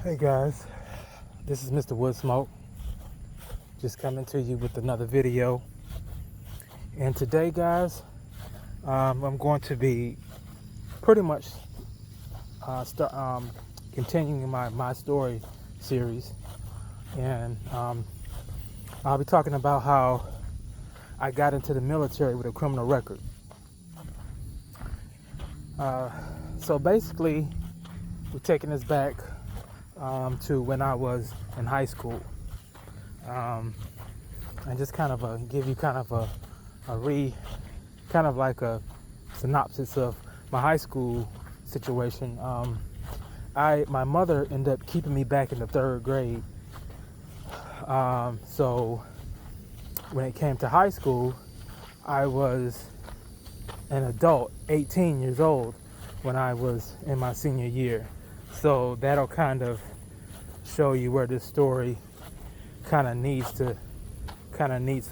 Hey guys, this is Mr. Woodsmoke, just coming to you with another video. And today, guys, I'm going to be pretty much continuing my story series, and I'll be talking about how I got into the military with a criminal record. So basically, we're taking this back to when I was in high school, and just kind of give you kind of like a synopsis of my high school situation. My mother ended up keeping me back in the third grade. So when it came to high school, I was an adult, 18 years old, when I was in my senior year. So that'll kind of show you where this story kind of needs to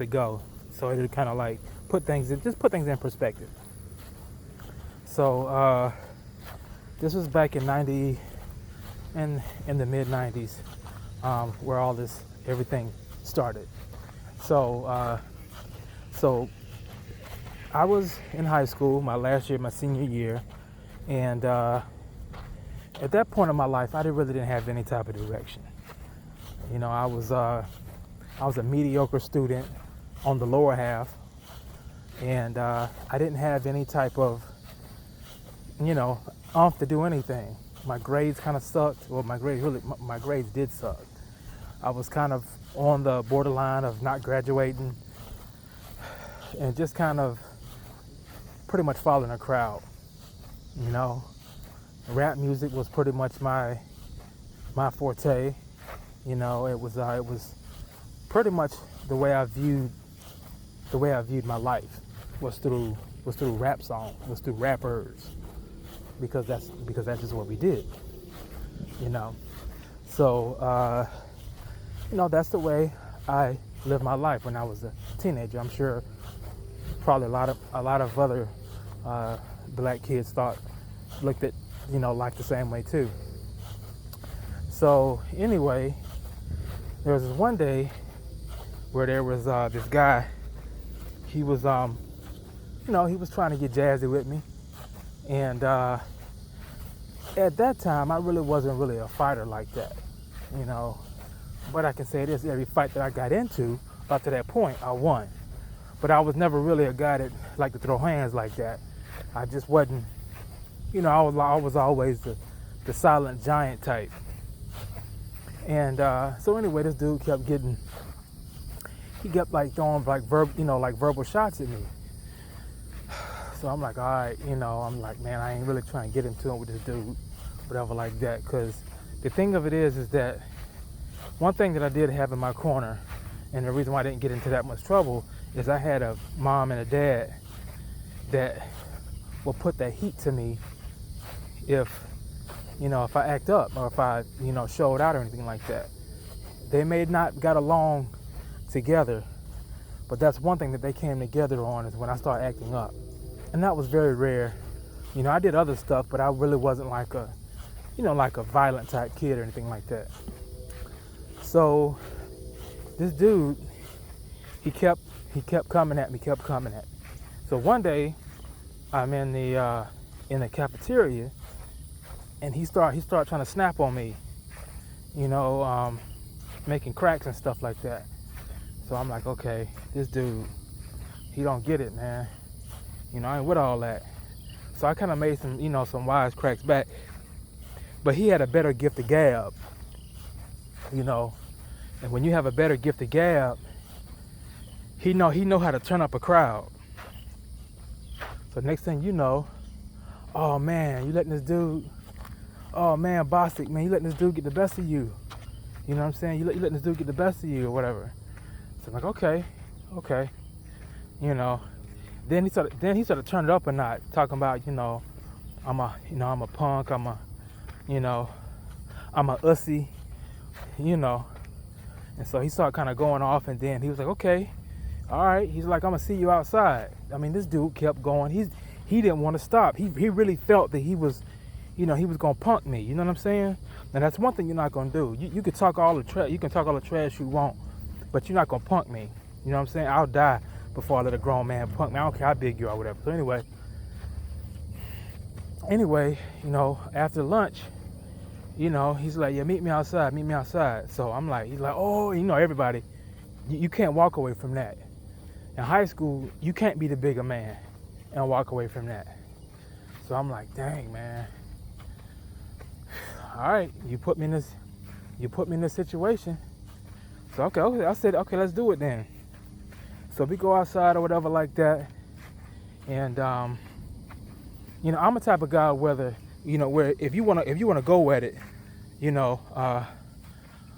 go. So it'll kind of like put things in perspective. So this was back in the mid 90s, where everything started. So I was in high school, my last year, my senior year, and at that point in my life, I really didn't have any type of direction. You know, I was a mediocre student on the lower half, and I didn't have any type of, to do anything. My grades kind of sucked. Well, my grades did suck. I was kind of on the borderline of not graduating, and just kind of pretty much following a crowd. Rap music was pretty much my forte. It was pretty much the way I viewed my life was through rap songs, was through rappers, because that's just what we did. So that's the way I lived my life when I was a teenager. I'm sure probably a lot of other black kids looked at like the same way too. So anyway, there was this one day where there was this guy. He was he was trying to get jazzy with me, and at that time I really wasn't a fighter like that, but I can say this: every fight that I got into up to that point, I won. But I was never really a guy that liked to throw hands like that. I just wasn't. I was always the silent giant type. And so anyway, this dude kept throwing verbal shots at me. So I'm like, all right, I'm like, man, I ain't really trying to get into it with this dude, whatever like that. Because the thing of it is that one thing that I did have in my corner, and the reason why I didn't get into that much trouble, is I had a mom and a dad that will put that heat to me if I act up, or if I showed out or anything like that. They may not got along together, but that's one thing that they came together on, is when I started acting up. And that was very rare. I did other stuff, but I really wasn't like a violent type kid or anything like that. So this dude, he kept coming at me. So one day I'm in the cafeteria, and he started trying to snap on me, making cracks and stuff like that. So I'm like, okay, this dude, he don't get it, man. I ain't with all that. So I kind of made some wise cracks back. But he had a better gift of gab, And when you have a better gift of gab, he know how to turn up a crowd. So next thing you know, oh man, you letting this dude, oh man, Bostic, man, you letting this dude get the best of you. You know what I'm saying? You letting this dude get the best of you or whatever. So I'm like, okay. Then he started turning it up a notch, talking about, I'm a punk, I'm a ussy, And so he started kind of going off, and then he was like, okay, all right. He's like, I'm gonna see you outside. I mean, this dude kept going. He didn't want to stop. He really felt that he was he was gonna punk me. You know what I'm saying? And that's one thing you're not gonna do. You can talk all the trash. You can talk all the trash you want, but you're not gonna punk me. You know what I'm saying? I'll die before I let a grown man punk me. I don't care how big you are, or whatever. So anyway, after lunch, he's like, yeah, meet me outside. So I'm like, he's like, oh, everybody, you can't walk away from that. In high school, you can't be the bigger man and walk away from that. So I'm like, dang, man. All right, you put me in this situation. So okay, I said, okay, let's do it then. So we go outside or whatever like that. And I'm a type of guy where if you wanna go at it, I'm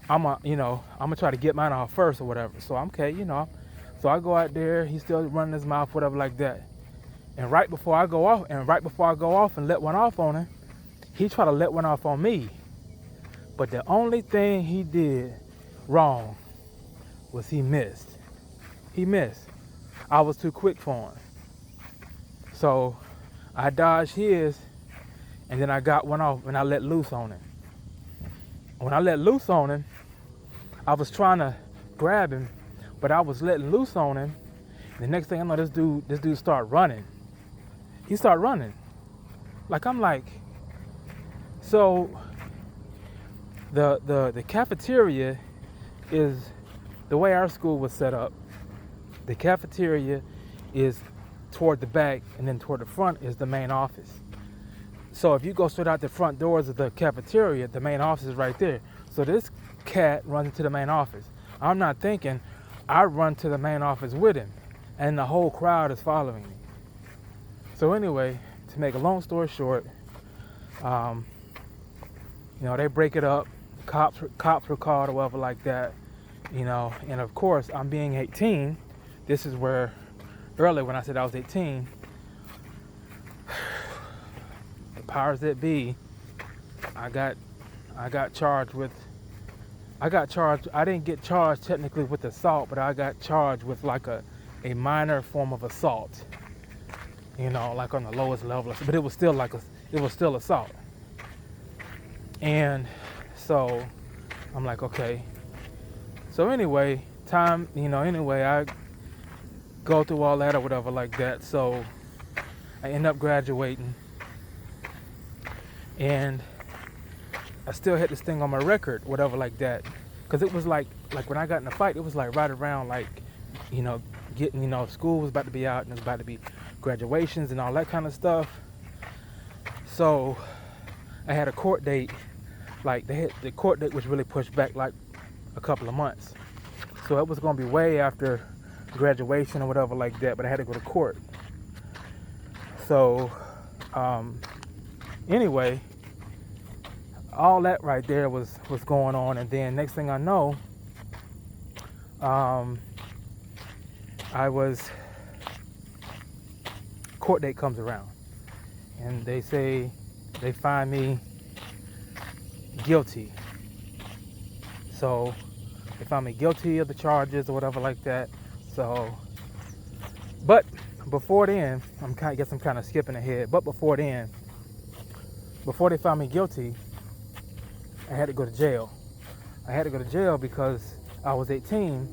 gonna try to get mine off first or whatever. So I'm okay, So I go out there, he's still running his mouth, whatever like that. And right before I go off and let one off on him, he tried to let one off on me. But the only thing he did wrong was he missed. He missed. I was too quick for him. So I dodged his, and then I got one off and I let loose on him. When I let loose on him, I was trying to grab him, but I was letting loose on him. The next thing I know, this dude started running. He started running. I'm like, so the cafeteria is the way our school was set up. The cafeteria is toward the back, and then toward the front is the main office. So if you go straight out the front doors of the cafeteria, the main office is right there. So this cat runs into the main office. I'm not thinking, I run to the main office with him, and the whole crowd is following me. So anyway, to make a long story short, they break it up. Cops were called or whatever like that, and of course, I'm being 18. This is where earlier when I said I was 18, the powers that be, I got charged. I didn't get charged technically with assault, but I got charged with like a minor form of assault. Like on the lowest level, but it was still assault. And so I'm like, okay. So anyway, I go through all that or whatever like that. So I end up graduating, and I still had this thing on my record, whatever like that, because it was like when I got in the fight, it was like right around getting, school was about to be out, and it was about to be graduations and all that kind of stuff. So I had a court date. The court date was really pushed back like a couple of months. So it was going to be way after graduation or whatever like that, but I had to go to court. So anyway, all that right there was going on, and then next thing I know, court date comes around, and they say they find me guilty. So they found me guilty of the charges or whatever like that. So, but before then, I'm kind of skipping ahead. But before then, before they found me guilty, I had to go to jail. I had to go to jail because I was 18,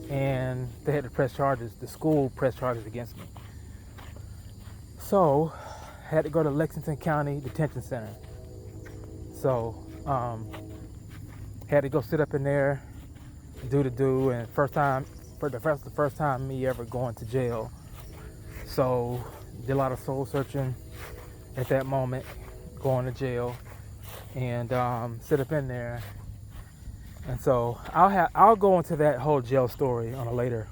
and they had to press charges. The school pressed charges against me. So I had to go to Lexington County Detention Center. So had to go sit up in there, do, and the first time me ever going to jail. So did a lot of soul searching at that moment, going to jail, and sit up in there. And so I'll go into that whole jail story on a later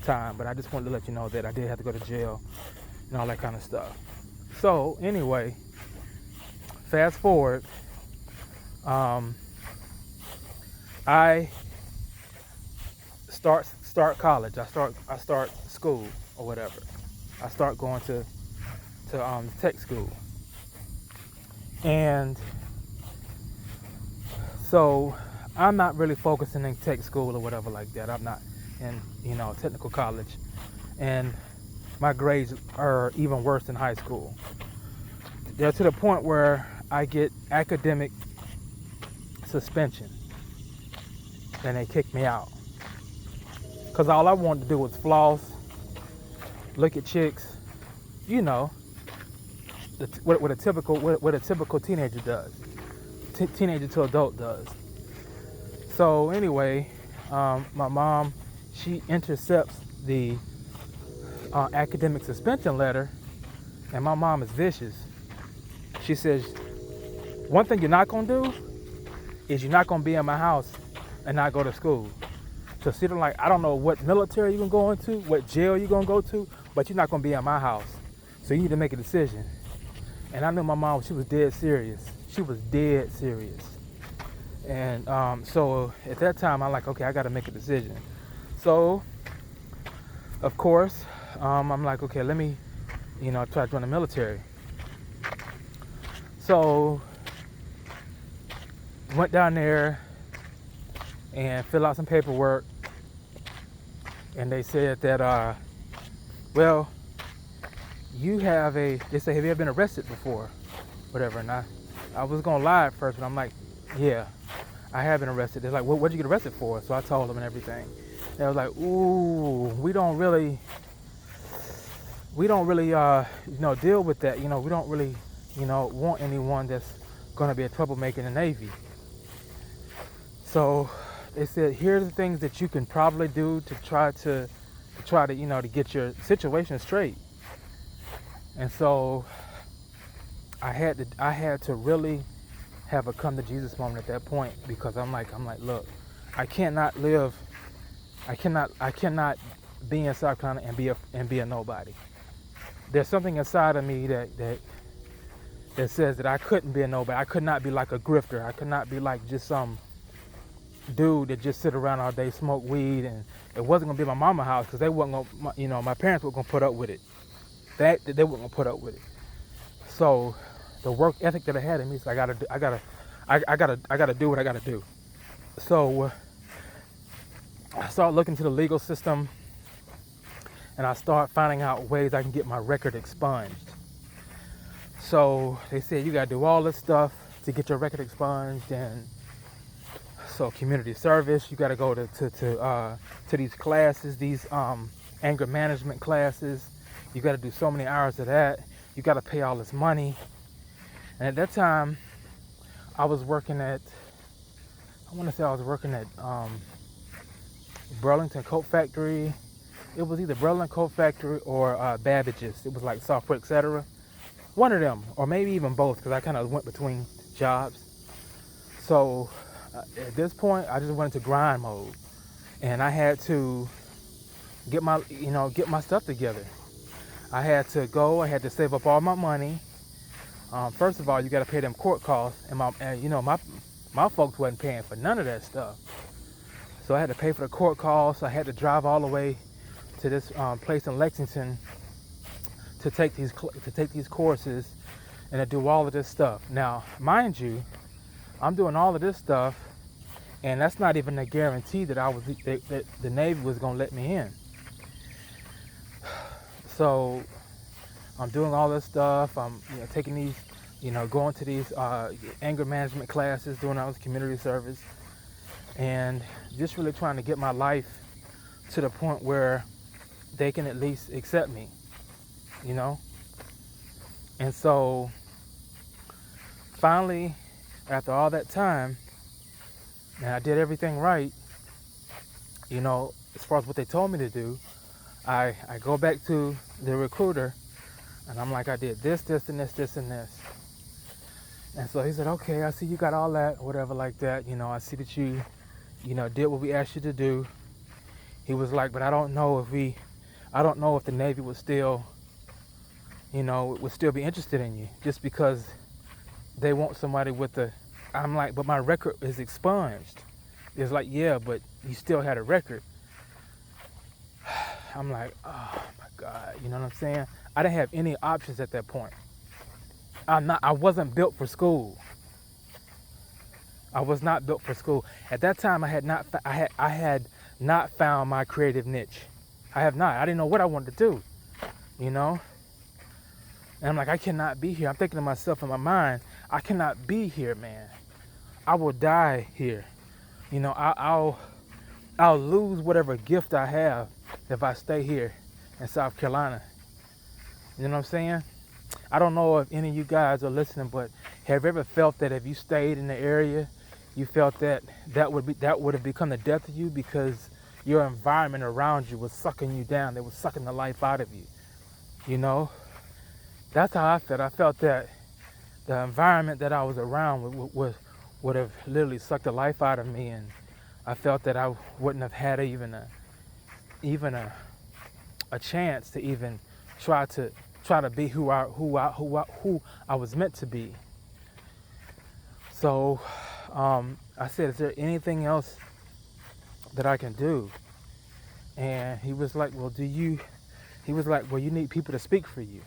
time. But I just wanted to let you know that I did have to go to jail and all that kind of stuff. So anyway, fast forward, I start college. I start school or whatever. I start going to tech school, and so I'm not really focusing in tech school or whatever like that. I'm not in technical college, and my grades are even worse than high school. they're to the point where I get academic suspension, and they kick me out. Cause all I wanted to do was floss, look at chicks, you know, what a typical teenager does, teenager to adult does. So anyway, my mom, she intercepts the academic suspension letter, and my mom is vicious. She says, one thing you're not gonna do is you're not gonna be in my house and not go to school. So she don't like, I don't know what military you're gonna go into, what jail you're gonna go to, but you're not gonna be in my house. So you need to make a decision. And I knew my mom, she was dead serious. She was dead serious. And so at that time, I'm like, okay, I gotta make a decision. So, of course, I'm like, okay, let me, try to join the military. So, went down there and filled out some paperwork. And they said that, well, they say, have you ever been arrested before? Whatever. And I was gonna lie at first, but I'm like, yeah, I have been arrested. They're like, what'd you get arrested for? So I told them and everything. They was like, ooh, we don't really, deal with that. We don't really, want anyone that's gonna be a troublemaker in the Navy. So they said, here's the things that you can probably do to try to get your situation straight. And so I had to really have a come to Jesus moment at that point, because I'm like, look, I cannot be in South Carolina and be a nobody. There's something inside of me that says that I couldn't be a nobody. I could not be like a grifter. I could not be like just some dude that just sit around all day, smoke weed, and it wasn't gonna be my mama's house, because they wasn't gonna, my parents weren't gonna put up with it. They weren't gonna put up with it. So the work ethic that I had in me, so I gotta do what I gotta do. So I started looking to the legal system, and I started finding out ways I can get my record expunged. So they said, you gotta do all this stuff to get your record expunged, and so community service, you gotta go to these classes, these anger management classes. You gotta do so many hours of that. You gotta pay all this money. And at that time, I was working at Burlington Coat Factory. It was either Burlington Coat Factory or Babbage's. It was like software, etc. One of them, or maybe even both, because I kind of went between jobs. So at this point, I just went into grind mode, and I had to get my stuff together. I had to save up all my money. First of all, you got to pay them court costs, and my folks wasn't paying for none of that stuff. So I had to pay for the court costs. I had to drive all the way to this place in Lexington to take these courses and to do all of this stuff. Now, mind you, I'm doing all of this stuff, and that's not even a guarantee that that the Navy was gonna let me in. So I'm doing all this stuff. I'm taking these, going to these anger management classes, doing all this community service, and just really trying to get my life to the point where they can at least accept me, And so finally, after all that time, and I did everything right, as far as what they told me to do, I go back to the recruiter, and I'm like, I did this, and this. And so he said, okay, I see you got all that, whatever like that. I see that you, did what we asked you to do. He was like, but I don't know if the Navy would still, be interested in you, just because they want somebody I'm like, but my record is expunged. It's like, yeah, but you still had a record. I'm like, oh my God, you know what I'm saying? I didn't have any options at that point. I wasn't built for school. I was not built for school. At that time, I had not found my creative niche. I have not. I didn't know what I wanted to do, And I'm like, I cannot be here. I'm thinking to myself in my mind, I cannot be here, man. I will die here. You know, I'll lose whatever gift I have if I stay here in South Carolina. You know what I'm saying? I don't know if any of you guys are listening, but have you ever felt that if you stayed in the area, you felt that that would have become the death of you because your environment around you was sucking you down. They was sucking the life out of you. You know, that's how I felt. I felt that the environment that I was around would have literally sucked the life out of me, and I felt that I wouldn't have had even a chance to even try to be who I was meant to be. So I said, is there anything else that I can do? And he was like, well, you need people to speak for you,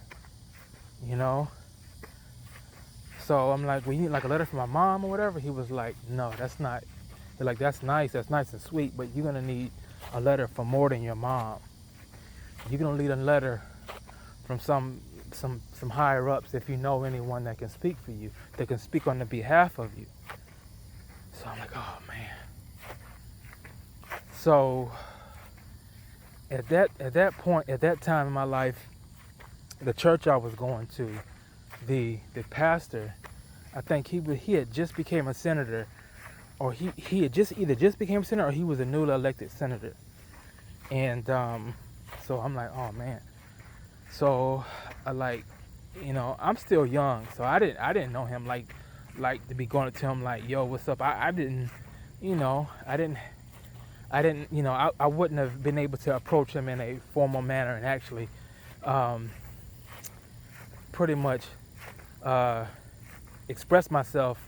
you know? So I'm like, well, you need like a letter from my mom or whatever? He was like, no, that's not. They're like, that's nice and sweet, but you're gonna need a letter from more than your mom. You're gonna need a letter from some higher ups if you know anyone that can speak for you, that can speak on the behalf of you. So I'm like, oh man. So at that point, at that time in my life, the church I was going to, the pastor, I think he had just became a senator, or he had either just became a senator or he was a newly elected senator. And so I'm like, oh man. So I like, you know, I'm still young, so I didn't know him like to be going to him like, yo, what's up? I didn't, you know, I didn't, you know, I wouldn't have been able to approach him in a formal manner and actually pretty much express myself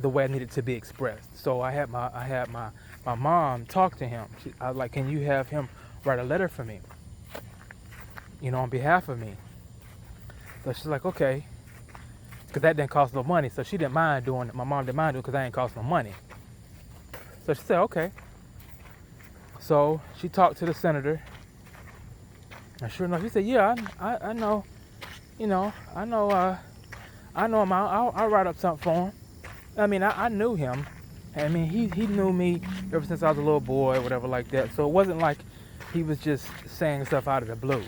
the way I needed to be expressed. So I had my mom talk to him. I was like, can you have him write a letter for me, you know, on behalf of me? So she's like, okay, because that didn't cost no money. So she didn't mind doing it. My mom didn't mind doing it because that ain't cost no money. So she said, okay. So she talked to the senator, and sure enough, he said, yeah, I know, you know, I know him. I'll write up something for him. I mean, I knew him. I mean, he knew me ever since I was a little boy, whatever like that. So it wasn't like he was just saying stuff out of the blue.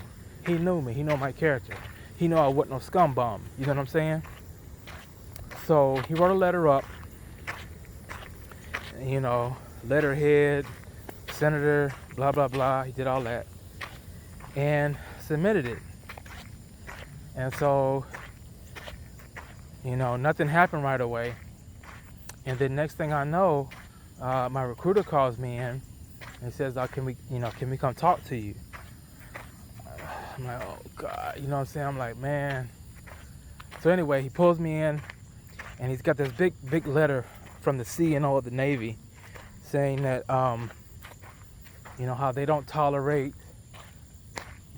He knew me. He knew my character. He knew I wasn't no scum bum. You know what I'm saying? So he wrote a letter up, you know, letterhead, senator, blah, blah, blah. He did all that and submitted it. And so, you know, nothing happened right away. And then next thing I know, my recruiter calls me in and says, can we come talk to you? I'm like, oh God, you know what I'm saying? I'm like, man. So anyway, he pulls me in and he's got this big letter from the CNO of the Navy saying that, you know, how they don't tolerate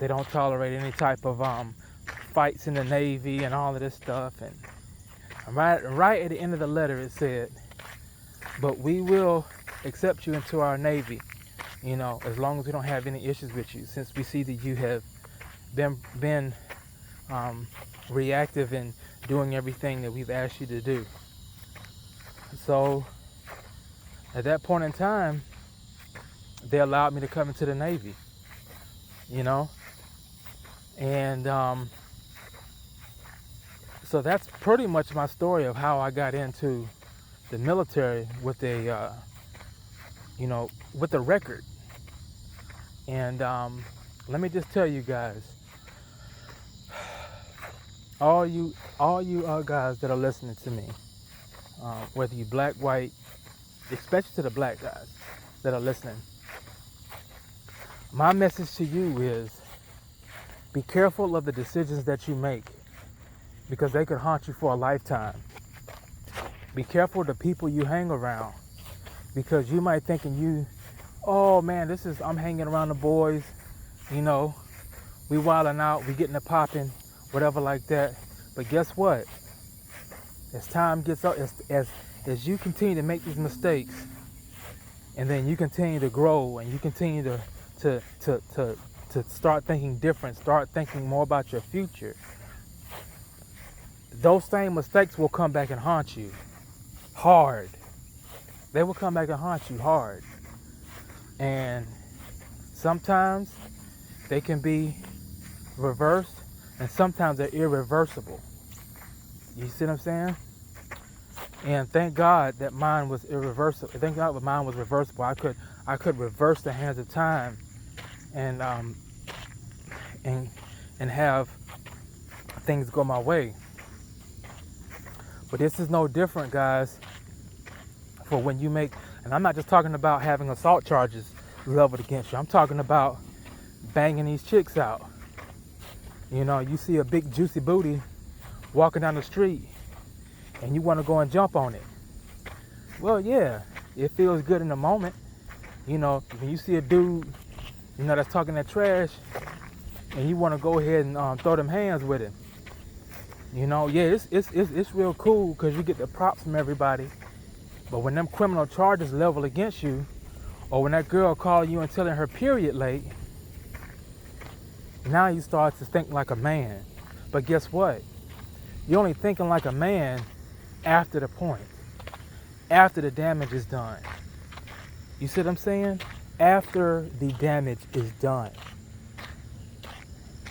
any type of fights in the Navy and all of this stuff. And right at the end of the letter it said, but we will accept you into our Navy, you know, as long as we don't have any issues with you, since we see that you have been reactive in doing everything that we've asked you to do. So at that point in time, they allowed me to come into the Navy, you know. And so that's pretty much my story of how I got into the military with a, you know, with a record. And let me just tell you guys, all you guys that are listening to me, whether you black, white, especially to the black guys that are listening, my message to you is be careful of the decisions that you make, because they could haunt you for a lifetime. Be careful of the people you hang around, because you might thinking oh man, I'm hanging around the boys, you know, we wilding out, we getting it popping, whatever like that. But guess what? As time gets up, as you continue to make these mistakes, and then you continue to grow, and you continue to start thinking different, start thinking more about your future, those same mistakes will come back and haunt you hard. They will come back and haunt you hard. And sometimes they can be reversed, and sometimes they're irreversible. You see what I'm saying? And thank God that mine was irreversible. Thank God that mine was reversible. I could reverse the hands of time and have things go my way. But this is no different, guys, for when you make, and I'm not just talking about having assault charges leveled against you. I'm talking about banging these chicks out. You know, you see a big juicy booty walking down the street and you want to go and jump on it. Well, yeah, it feels good in the moment. You know, when you see a dude, you know, that's talking that trash and you want to go ahead and throw them hands with him. You know, yeah, it's real cool because you get the props from everybody. But when them criminal charges level against you, or when that girl calling you and telling her period late, now you start to think like a man. But guess what? You're only thinking like a man after the point, after the damage is done. You see what I'm saying? After the damage is done.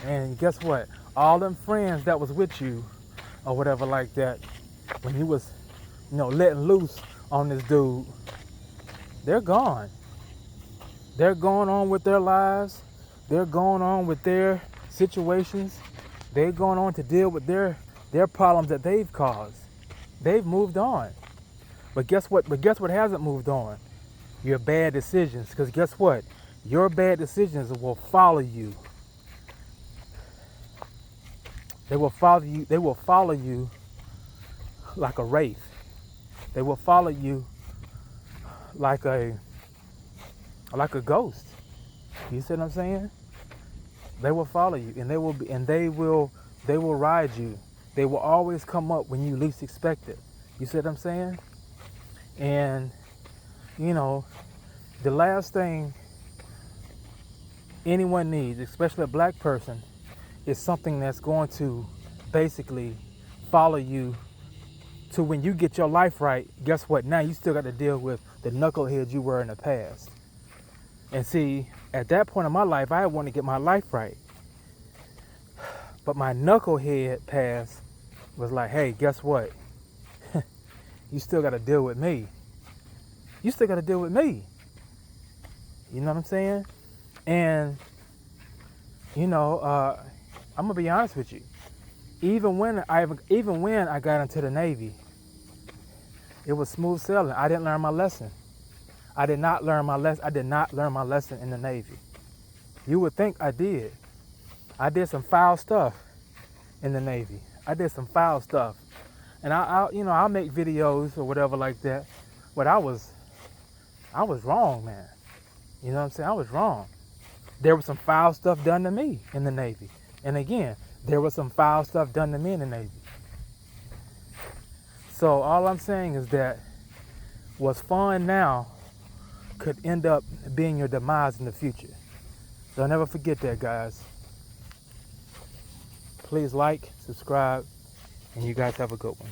And guess what? All them friends that was with you or whatever like that, when you was, you know, letting loose on this dude, they're gone. They're going on with their lives. They're going on with their situations. They're going on to deal with their problems that they've caused. They've moved on. But guess what? But guess what hasn't moved on? Your bad decisions. Because guess what? Your bad decisions will follow you. They will follow you. They will follow you like a wraith. They will follow you like a ghost. You see what I'm saying? They will follow you, and they will ride you. They will always come up when you least expect it. You see what I'm saying? And you know, the last thing anyone needs, especially a black person, is something that's going to basically follow you to when you get your life right. Guess what? Now you still got to deal with the knucklehead you were in the past. And see, at that point in my life, I want to get my life right. But my knucklehead past was like, hey, guess what? You still got to deal with me. You still got to deal with me. You know what I'm saying? And, you know, I'm going to be honest with you. Even when I got into the Navy, it was smooth sailing. I didn't learn my lesson. I did not learn my lesson in the Navy. You would think I did. I did some foul stuff in the Navy. I did some foul stuff. And I'll make videos or whatever like that. But I was wrong, man. You know what I'm saying? I was wrong. There was some foul stuff done to me in the Navy. And again, there was some foul stuff done to me in the Navy. So all I'm saying is that what's fun now could end up being your demise in the future. Don't ever forget that, guys. Please like, subscribe, and you guys have a good one.